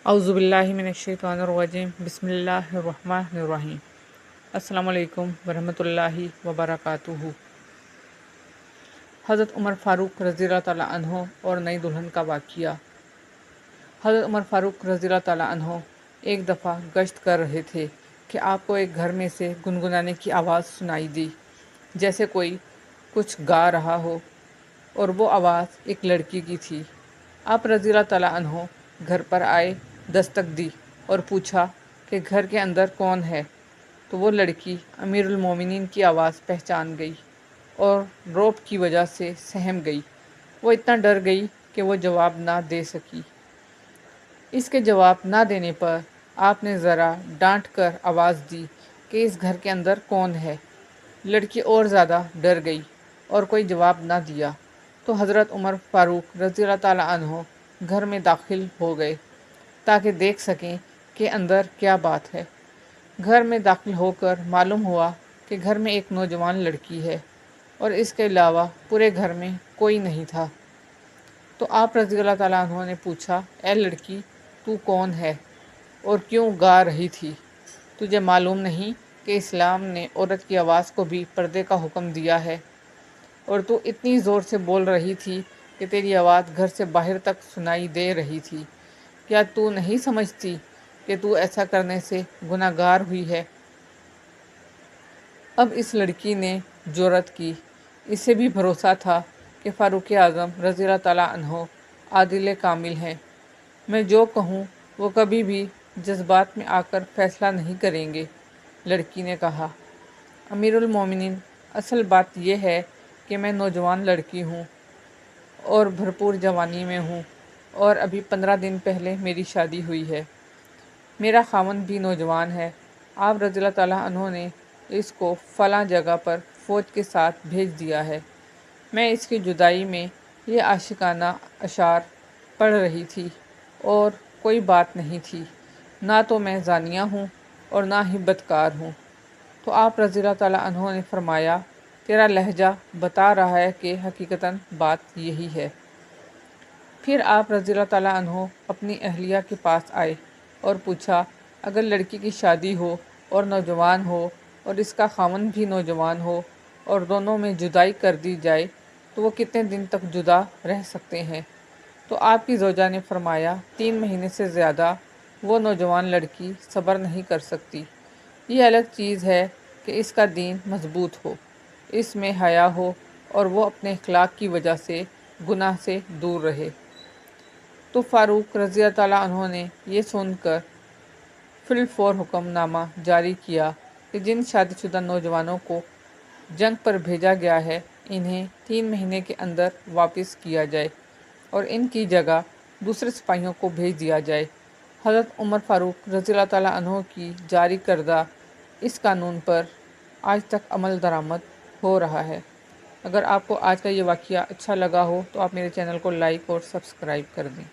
اعوذ باللہ من الشیطان الرجیم بسم اللہ الرحمن الرحیم۔ السلام علیکم ورحمۃ اللہ وبرکاتہ۔ حضرت عمر فاروق رضی اللہ تعالیٰ عنہ اور نئی دلہن کا واقعہ۔ حضرت عمر فاروق رضی اللہ تعالیٰ عنہ ایک دفعہ گشت کر رہے تھے کہ آپ کو ایک گھر میں سے گنگنانے کی آواز سنائی دی، جیسے کوئی کچھ گا رہا ہو، اور وہ آواز ایک لڑکی کی تھی۔ آپ رضی اللہ تعالیٰ عنہ گھر پر آئے، دستک دی اور پوچھا کہ گھر کے اندر کون ہے، تو وہ لڑکی امیر المومنین کی آواز پہچان گئی اور رعب کی وجہ سے سہم گئی۔ وہ اتنا ڈر گئی کہ وہ جواب نہ دے سکی۔ اس کے جواب نہ دینے پر آپ نے ذرا ڈانٹ کر آواز دی کہ اس گھر کے اندر کون ہے۔ لڑکی اور زیادہ ڈر گئی اور کوئی جواب نہ دیا، تو حضرت عمر فاروق رضی اللہ تعالیٰ عنہ گھر میں داخل ہو گئے تاکہ دیکھ سکیں کہ اندر کیا بات ہے۔ گھر میں داخل ہو کر معلوم ہوا کہ گھر میں ایک نوجوان لڑکی ہے اور اس کے علاوہ پورے گھر میں کوئی نہیں تھا۔ تو آپ رضی اللہ تعالیٰ عنہ نے پوچھا، اے لڑکی، تو کون ہے اور کیوں گا رہی تھی؟ تجھے معلوم نہیں کہ اسلام نے عورت کی آواز کو بھی پردے کا حکم دیا ہے، اور تو اتنی زور سے بول رہی تھی کہ تیری آواز گھر سے باہر تک سنائی دے رہی تھی۔ کیا تو نہیں سمجھتی کہ تو ایسا کرنے سے گناہ گار ہوئی ہے؟ اب اس لڑکی نے جرأت کی۔ اسے بھی بھروسہ تھا کہ فاروق اعظم رضی اللہ تعالیٰ عنہ عادل کامل ہیں۔ میں جو کہوں وہ کبھی بھی جذبات میں آ کر فیصلہ نہیں کریں گے۔ لڑکی نے کہا، امیر المومنین، اصل بات یہ ہے کہ میں نوجوان لڑکی ہوں اور بھرپور جوانی میں ہوں، اور ابھی 15 دن پہلے میری شادی ہوئی ہے۔ میرا خاوند بھی نوجوان ہے۔ آپ رضی اللہ تعالیٰ عنہ نے اس کو فلاں جگہ پر فوج کے ساتھ بھیج دیا ہے۔ میں اس کی جدائی میں یہ عاشقانہ اشعار پڑھ رہی تھی اور کوئی بات نہیں تھی، نہ تو میں زانیہ ہوں اور نہ ہی بدکار ہوں۔ تو آپ رضی اللہ تعالیٰ عنہ نے فرمایا، تیرا لہجہ بتا رہا ہے کہ حقیقتاً بات یہی ہے۔ پھر آپ رضی اللہ تعالیٰ عنہ اپنی اہلیہ کے پاس آئے اور پوچھا، اگر لڑکی کی شادی ہو اور نوجوان ہو اور اس کا خاوند بھی نوجوان ہو اور دونوں میں جدائی کر دی جائے تو وہ کتنے دن تک جدا رہ سکتے ہیں؟ تو آپ کی زوجہ نے فرمایا، 3 مہینے سے زیادہ وہ نوجوان لڑکی صبر نہیں کر سکتی۔ یہ الگ چیز ہے کہ اس کا دین مضبوط ہو، اس میں حیا ہو اور وہ اپنے اخلاق کی وجہ سے گناہ سے دور رہے۔ تو فاروق رضی اللہ تعالیٰ عنہ نے یہ سن کر فی الفور حکم نامہ جاری کیا کہ جن شادی شدہ نوجوانوں کو جنگ پر بھیجا گیا ہے انہیں 3 مہینے کے اندر واپس کیا جائے اور ان کی جگہ دوسرے سپاہیوں کو بھیج دیا جائے۔ حضرت عمر فاروق رضی اللہ تعالیٰ عنہ کی جاری کردہ اس قانون پر آج تک عمل درآمد ہو رہا ہے۔ اگر آپ کو آج کا یہ واقعہ اچھا لگا ہو تو آپ میرے چینل کو لائک اور سبسکرائب کر دیں۔